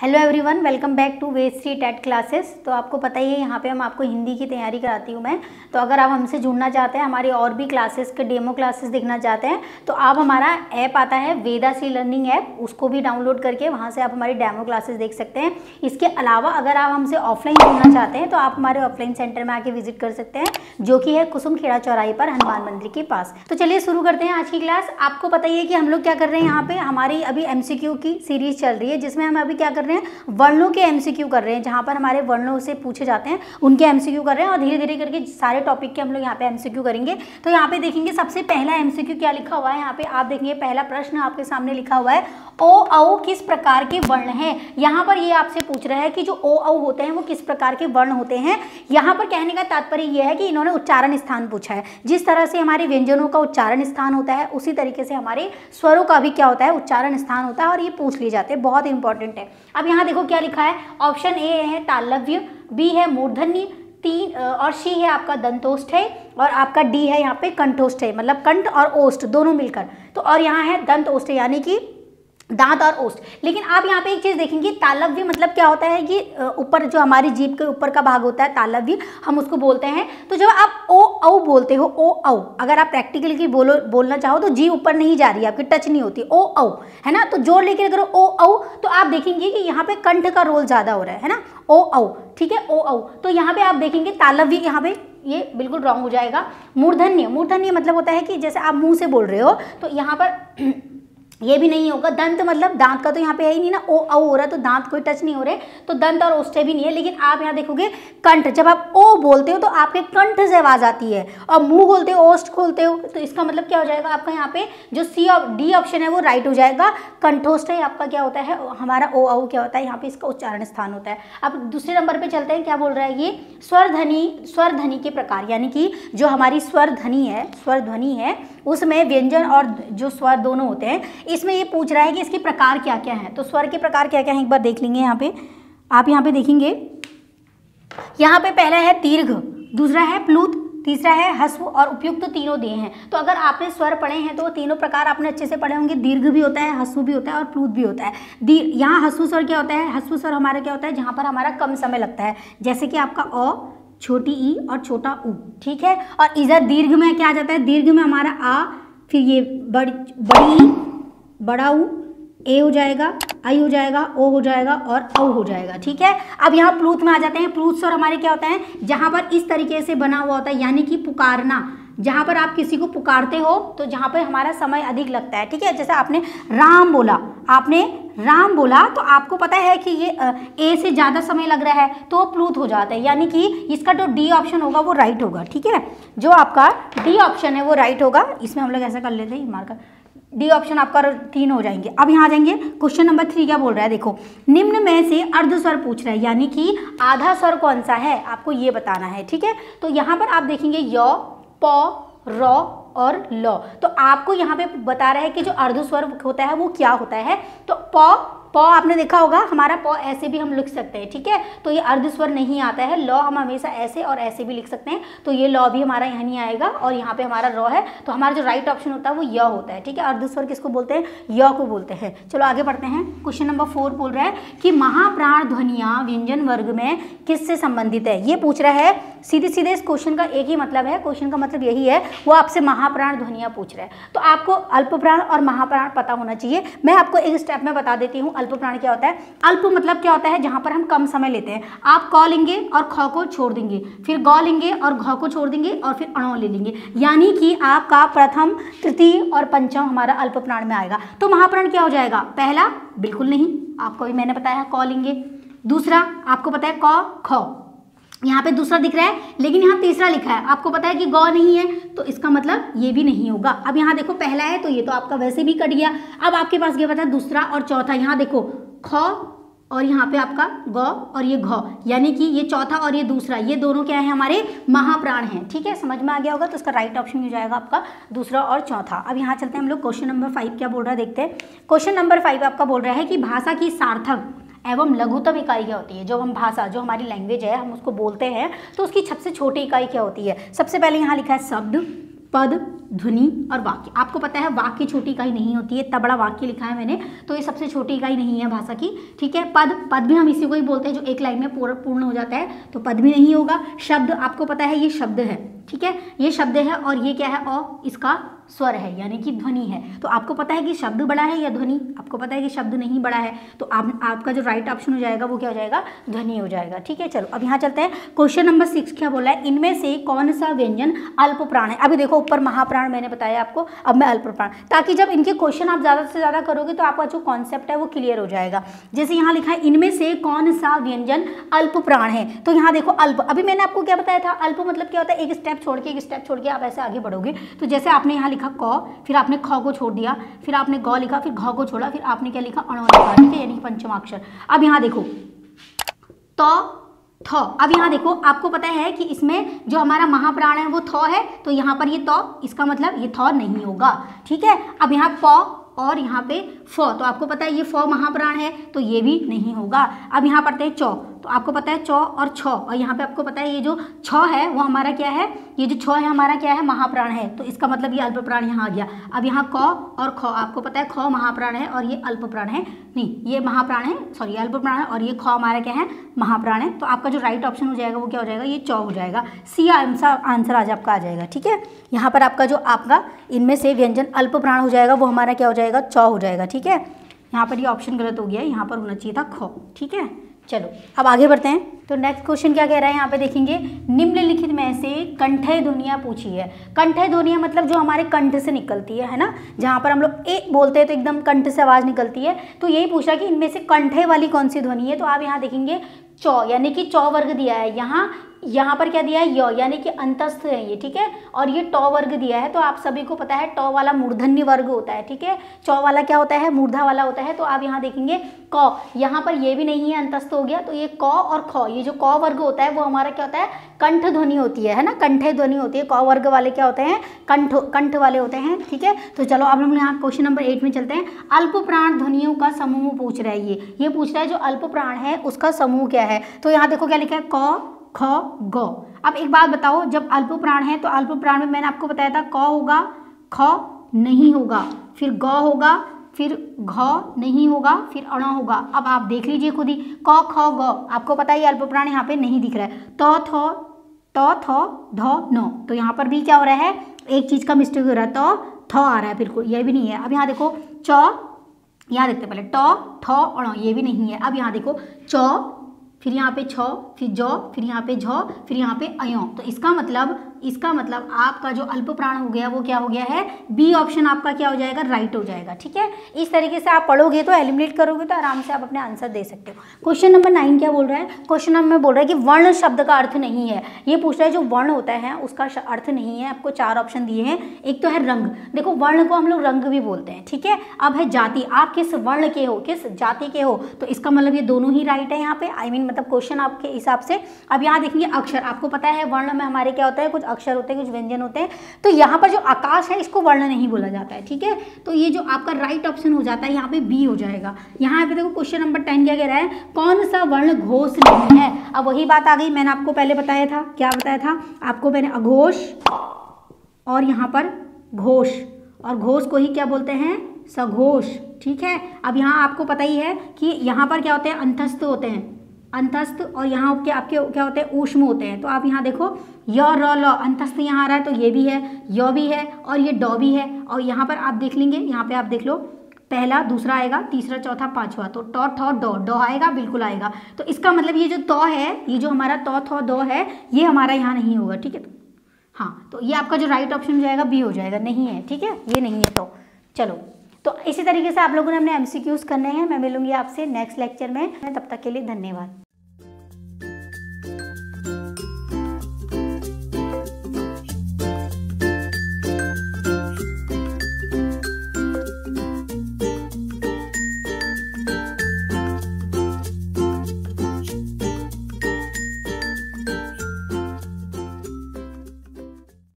Hello everyone, welcome back to वेस्ट्री टेट classes. तो आपको पता ही है यहाँ पे हम आपको हिंदी की तैयारी कराती हूँ मैं। तो अगर आप हमसे जुड़ना चाहते हैं, हमारी और भी क्लासेस के डेमो क्लासेस देखना चाहते हैं, तो आप हमारा ऐप आता है वेदाश्री लर्निंग ऐप, उसको भी डाउनलोड करके वहाँ से आप हमारी डेमो क्लासेस देख सकते हैं। इसके अलावा अगर आप हमसे ऑफलाइन जुड़ना चाहते हैं तो आप हमारे ऑफलाइन सेंटर में आके विजिट कर सकते हैं, जो कि है कुसुम खेड़ा चौराहे पर हनुमान मंदिर के पास। तो चलिए शुरू करते हैं आज की क्लास। आपको पता ही है कि हम लोग क्या कर रहे हैं, यहाँ पे हमारी अभी MCQ की सीरीज चल रही है, जिसमें हम अभी क्या कर रहे हैं, वर्णों के MCQ कर रहे हैं, जहाँ पर हमारे वर्णों से पूछे जाते हैं उनके MCQ कर रहे हैं। और धीरे धीरे करके सारे टॉपिक के हम लोग यहाँ पे MCQ करेंगे। तो यहाँ पे देखेंगे सबसे पहला MCQ क्या लिखा हुआ है। यहाँ पे आप देखेंगे पहला प्रश्न आपके सामने लिखा हुआ है, ओ औ किस प्रकार के वर्ण हैं। यहाँ पर ये आपसे पूछ रहा है कि जो ओ औ होते हैं वो किस प्रकार के वर्ण होते हैं। यहाँ पर कहने का तात्पर्य यह है कि इन्होंने उच्चारण स्थान पूछा है। जिस तरह से हमारे व्यंजनों का उच्चारण स्थान होता है, उसी तरीके से हमारे स्वरों का भी क्या होता है, उच्चारण स्थान होता है, और ये पूछ लिए जाते हैं, बहुत इंपॉर्टेंट है। अब यहाँ देखो क्या लिखा है, ऑप्शन ए है तालव्य, बी है मूर्धन्य, तीन और सी है आपका दंतोष्ठ है, और आपका डी है यहाँ पे कंठोष्ठ है, मतलब कंठ और ओष्ठ दोनों मिलकर। तो और यहाँ है दंत ओष्ठ, यानी कि दांत और ओष्ठ। लेकिन आप यहाँ पे एक चीज देखेंगे, तालव्य मतलब क्या होता है कि ऊपर जो हमारी जीभ के ऊपर का भाग होता है, तालव्य हम उसको बोलते हैं। तो जब आप ओ औ बोलते हो, ओ औ, अगर आप प्रैक्टिकल की बोलना चाहो तो जीभ ऊपर नहीं जा रही है, आपकी टच नहीं होती, ओ औ, है ना। तो जोड़ लेके अगर ओ औ, तो आप देखेंगे कि यहाँ पे कंठ का रोल ज्यादा हो रहा है ना, ओ औ, ठीक है, ओ औ। तो यहाँ पे आप देखेंगे तालव्य, यहाँ पे ये बिल्कुल रॉन्ग हो जाएगा। मूर्धन्य, मूर्धन्य मतलब होता है कि जैसे आप मुंह से बोल रहे हो, तो यहाँ पर ये भी नहीं होगा। दंत मतलब दांत का तो यहाँ पे है ही नहीं ना, ओ औ हो रहा है, तो दांत कोई टच नहीं हो रहे, तो दंत और ओष्ठ भी नहीं है। लेकिन आप यहाँ देखोगे कंठ, जब आप ओ बोलते हो तो आपके कंठ से आवाज आती है, और मुंह खोलते हो, ओष्ठ खोलते हो, तो इसका मतलब क्या हो जाएगा आपका, यहाँ पे जो डी ऑप्शन है वो राइट हो जाएगा। कंठोष्ठ है आपका क्या होता है, हमारा ओ औ क्या होता है, यहाँ पे इसका उच्चारण स्थान होता है। अब दूसरे नंबर पे चलते हैं, क्या बोल रहा है ये, स्वर ध्वनि के प्रकार, यानी कि जो हमारी स्वर ध्वनि है उसमें व्यंजन और जो स्वर दोनों होते हैं, इसमें ये पूछ रहा है कि इसके प्रकार क्या क्या हैं। तो स्वर के प्रकार क्या क्या हैं एक बार देख लेंगे। यहाँ पे आप यहाँ पे देखेंगे, यहाँ पे पहला है दीर्घ, दूसरा है प्लुत, तीसरा है ह्रस्व और उपयुक्त, तीनों दिए हैं। तो अगर आपने स्वर पढ़े हैं तो तीनों प्रकार आपने अच्छे से पढ़े होंगे। दीर्घ भी होता है, ह्रस्व भी होता है और प्लुत भी होता है। यहाँ ह्रस्व स्वर क्या होता है, ह्रस्व स्वर हमारा क्या होता है, जहाँ पर हमारा कम समय लगता है, जैसे कि आपका अ, छोटी ई और छोटा उ, ठीक है। और इधर दीर्घ में क्या आ जाता है, दीर्घ में हमारा आ, फिर ये बड़ी बड़ा उ, ए हो जाएगा, आई हो जाएगा, ओ हो जाएगा और औ हो जाएगा, ठीक है। अब यहाँ प्लुत में आ जाते हैं। प्लुत स्वर हमारे क्या होता है, जहाँ पर इस तरीके से बना हुआ होता है, यानी कि पुकारना, जहाँ पर आप किसी को पुकारते हो तो जहाँ पर हमारा समय अधिक लगता है, ठीक है। जैसे आपने राम बोला, तो आपको पता है कि ये ए से ज़्यादा समय लग रहा है, तो वो प्लुत हो जाता है, यानी कि इसका जो डी ऑप्शन होगा वो राइट होगा, ठीक है। जो आपका डी ऑप्शन है वो राइट होगा। इसमें हम लोग ऐसा कर लेते हैं, मार्कर डी ऑप्शन आपका 3 हो जाएंगे। अब यहाँ आ जाएंगे, क्वेश्चन नंबर 3 क्या बोल रहा है, देखो, निम्न में से अर्ध स्वर पूछ रहा है, यानी कि आधा स्वर कौन सा है आपको ये बताना है, ठीक है। तो यहाँ पर आप देखेंगे य, प, र और ल। तो आपको यहाँ पे बता रहा है कि जो अर्ध स्वर होता है वो क्या होता है। तो प आपने देखा होगा, हमारा प ऐसे भी हम लिख सकते हैं, ठीक है। तो ये अर्ध स्वर नहीं आता है। ल हम हमेशा ऐसे और ऐसे भी लिख सकते हैं, तो ये ल भी हमारा यहाँ नहीं आएगा, और यहाँ पे हमारा र है, तो हमारा जो राइट ऑप्शन होता है वो य होता है, ठीक है। अर्ध स्वर किसको बोलते हैं, य को बोलते हैं। चलो आगे बढ़ते हैं। क्वेश्चन नंबर 4 बोल रहा है कि महाप्राण ध्वनियाँ व्यंजन वर्ग में किससे संबंधित है, ये पूछ रहा है। सीधे सीधे इस क्वेश्चन का एक ही मतलब है, क्वेश्चन का मतलब यही है, वो आपसे महाप्राण ध्वनियाँ पूछ रहा है। तो आपको अल्पप्राण और महाप्राण पता होना चाहिए। मैं आपको एक स्टेप में बता देती हूँ अल्पप्राण क्या होता है। अल्प मतलब क्या होता है, जहां पर हम कम समय लेते हैं। आप क लेंगे और ख को छोड़ देंगे, फिर ग लेंगे और घ को छोड़ देंगे, और फिर अण ले लेंगे, यानी कि आपका प्रथम, तृतीय और पंचम हमारा अल्पप्राण में आएगा। तो महाप्राण क्या हो जाएगा, पहला बिल्कुल नहीं, आपको भी मैंने बताया क लेंगे। दूसरा आपको पता है क, ख, यहाँ पे दूसरा दिख रहा है, लेकिन यहाँ तीसरा लिखा है, आपको पता है कि ग नहीं है, तो इसका मतलब ये भी नहीं होगा। अब यहाँ देखो पहला है, तो ये तो आपका वैसे भी कट गया। अब आपके पास ये बता दूसरा और चौथा, यहाँ देखो ख और यहाँ पे आपका ग और ये घ, यानी कि ये चौथा और ये दूसरा, ये दोनों क्या है, हमारे महाप्राण हैं, ठीक है। समझ में आ गया होगा। तो इसका राइट ऑप्शन हो जाएगा आपका दूसरा और चौथा। अब यहाँ चलते हैं हम लोग, क्वेश्चन नंबर 5 क्या बोल रहा है देखते हैं। क्वेश्चन नंबर 5 आपका बोल रहा है कि भाषा की सार्थक एवं लघुतम इकाई क्या होती है। जो हम भाषा, जो हमारी लैंग्वेज है, हम उसको बोलते हैं, तो उसकी सबसे छोटी इकाई क्या होती है। सबसे पहले यहाँ लिखा है शब्द, पद, ध्वनि और वाक्य। आपको पता है वाक्य छोटी इकाई नहीं होती है, इतना बड़ा वाक्य लिखा है मैंने, तो ये सबसे छोटी इकाई नहीं है भाषा की, ठीक है। पद भी हम इसी को ही बोलते हैं जो एक लाइन में पूर्ण हो जाता है, तो पद भी नहीं होगा। शब्द, आपको पता है ये शब्द है, ठीक है, ये शब्द है, और ये क्या है, और इसका स्वर है यानी कि ध्वनि है। तो आपको पता है कि शब्द बड़ा है या ध्वनि, आपको पता है कि शब्द नहीं बड़ा है, तो आपका जो राइट ऑप्शन हो जाएगा वो क्या हो जाएगा, ध्वनि हो जाएगा, ठीक है। चलो अब यहाँ चलते हैं, क्वेश्चन नंबर 6 क्या बोला है, इनमें से कौन सा व्यंजन अल्प प्राण है। अभी देखो ऊपर महाप्राण मैंने बताया आपको, अब मैं अल्प प्राण, ताकि जब इनके क्वेश्चन आप ज़्यादा से ज़्यादा करोगे तो आपका जो कॉन्सेप्ट है वो क्लियर हो जाएगा। जैसे यहाँ लिखा है इनमें से कौन सा व्यंजन अल्प प्राण है, तो यहाँ देखो अल्प, अभी मैंने आपको क्या बताया था, अल्प मतलब क्या होता है, एक स्टेप छोड़ के आप ऐसे आगे बढ़ोगे। तो जैसे आपने यहाँ लिखा क, फिर आपने ख को छोड़ दिया, फिर आपने ग लिखा, फिर घ को छोड़ा, फिर आपने क्या लिखा, अण लिखा, ठीक है, यानी पंचमाक्षर। अब यहाँ देखो थ, अब यहाँ देखो आपको पता है कि इसमें जो हमारा महाप्राण है वो थ है, तो यहाँ पर ये त, इसका मतलब ये थ नहीं होगा, ठीक है। अब यहाँ प और यहाँ पे फ, तो आपको पता है ये फ महाप्राण है, तो ये भी नहीं होगा। अब यहाँ पढ़ते हैं चौ, तो आपको पता है चौ और छ, और यहाँ पे आपको पता है ये जो छ है वो हमारा क्या है, ये जो छ है हमारा क्या है, महाप्राण है, तो इसका मतलब ये अल्प प्राण यहाँ आ गया। अब यहाँ क और ख, आपको पता है ख महाप्राण है और ये अल्प प्राण है, नहीं ये महाप्राण है, सॉरी अल्प प्राण है, और ये ख हमारा क्या है, महाप्राण है। तो आपका जो राइट ऑप्शन हो जाएगा वो क्या हो जाएगा, ये चौ हो जाएगा, सी आंसर आज आपका आ जाएगा, ठीक है। यहाँ पर आपका जो आपका इनमें से व्यंजन अल्प प्राण हो जाएगा वो हमारा क्या हो जाएगा, चौ हो जाएगा, ठीक है। यहाँ पर ये ऑप्शन गलत हो गया है, यहाँ पर होना चाहिए था ख, ठीक है। चलो अब आगे बढ़ते हैं। तो नेक्स्ट क्वेश्चन क्या कह रहा है, यहाँ पे देखेंगे, निम्नलिखित में से कंठय ध्वनियाँ पूछी है। कंठय ध्वनियाँ मतलब जो हमारे कंठ से निकलती है ना, जहाँ पर हम लोग ए बोलते हैं तो एकदम कंठ से आवाज़ निकलती है, तो यही पूछा कि इनमें से कंठय वाली कौन सी ध्वनि है। तो आप यहाँ देखेंगे चौ, यानी कि चौ वर्ग दिया है, यहाँ पर क्या दिया है, य यानी कि अंतस्थ है ये, ठीक है, और ये टौ वर्ग दिया है। तो आप सभी को पता है टौ वाला मूर्धन्य वर्ग होता है, ठीक है, चौ वाला क्या होता है, मूर्धा वाला होता है। तो आप यहाँ देखेंगे क, यहाँ पर ये भी नहीं है, अंतस्थ हो गया, तो ये क और ख, ये जो क वर्ग होता है वो हमारा क्या होता है, कंठ ध्वनि होती है ना, कंठे ध्वनि होती है। क वर्ग वाले क्या होते हैं, कंठ वाले होते हैं, ठीक है। तो चलो अब हम यहाँ क्वेश्चन नंबर 8 में चलते हैं। अल्प प्राण ध्वनियों का समूह पूछ रहा है, ये पूछ रहा है जो अल्प प्राण है उसका समूह क्या है। तो यहाँ देखो क्या लिखा है, क ख ग। अब एक बात बताओ, जब अल्प प्राण है तो अल्प प्राण में मैंने आपको बताया था क होगा, ख नहीं होगा, फिर ग होगा, फिर घ नहीं होगा, फिर अण होगा। अब आप देख लीजिए खुद ही, क ख ग, आपको पता है अल्प प्राण यहाँ पे नहीं दिख रहा है, त थ ध न, तो यहाँ पर भी क्या हो रहा है, एक चीज का मिस्टेक हो रहा है, त थ आ रहा है, बिल्कुल ये भी नहीं है। अब यहाँ देखो च, यहाँ देखते पहले ट ठ अण, ये भी नहीं है। अब यहाँ देखो च, फिर यहाँ पे छ, फिर ज, फिर यहाँ पे झ, फिर यहाँ पे अयों। तो इसका मतलब आपका जो अल्प प्राण हो गया वो क्या हो गया है, बी ऑप्शन आपका क्या हो जाएगा, राइट हो जाएगा, ठीक है। इस तरीके से आप पढ़ोगे तो एलिमिनेट करोगे तो आराम से आप अपने आंसर दे सकते हो। क्वेश्चन नंबर 9 क्या बोल रहा है, क्वेश्चन नंबर बोल रहा है कि वर्ण शब्द का अर्थ नहीं है। ये पूछ रहा है जो वर्ण होता है उसका अर्थ नहीं है। आपको 4 ऑप्शन दिए हैं, एक तो है रंग, देखो वर्ण को हम लोग रंग भी बोलते हैं, ठीक है। अब है जाति, आप किस वर्ण के हो, किस जाति के हो, तो इसका मतलब ये दोनों ही राइट है यहाँ पे, मतलब क्वेश्चन आपके हिसाब से। अब यहाँ देखेंगे अक्षर, आपको पता है वर्ण में हमारे क्या होता है, कुछ अक्षर होते हैं, कुछ व्यंजन होते हैं। तो यहाँ पर जो आकाश है इसको वर्ण नहीं बोला जाता है, ठीक है। तो ये जो आपका राइट ऑप्शन हो जाता है यहाँ पे बी हो जाएगा। यहाँ पे देखो क्वेश्चन नंबर 10 क्या कह रहा है, कौन सा वर्ण घोष नहीं है। अब वही बात आ गई, मैंने आपको पहले बताया था, क्या बताया था आपको मैंने, अघोष और यहाँ पर घोष, और घोष को ही क्या बोलते हैं, सघोष, ठीक है। अब यहाँ आपको पता ही है कि यहाँ पर क्या होते हैं, अंतस्थ होते हैं, अंतस्थ, और यहाँ के आपके क्या होते हैं, ऊष्म होते हैं। तो आप यहाँ देखो य र ल, अंतस्थ यहाँ आ रहा है तो ये भी है, य भी है और ये ड भी है। और यहाँ पर आप देख लेंगे, यहाँ पे आप देख लो, पहला दूसरा आएगा, तीसरा चौथा पांचवा, तो ट ठ ड आएगा, बिल्कुल आएगा। तो इसका मतलब ये जो त है, ये जो हमारा त थ द है, ये हमारा यहाँ नहीं होगा, ठीक है। हाँ, तो ये आपका जो राइट ऑप्शन हो जाएगा बी हो जाएगा, नहीं है, ठीक है, ये नहीं है। तो चलो, तो इसी तरीके से आप लोगों ने अपने MCQs करने हैं। मैं मिलूंगी आपसे नेक्स्ट लेक्चर में, तब तक के लिए धन्यवाद।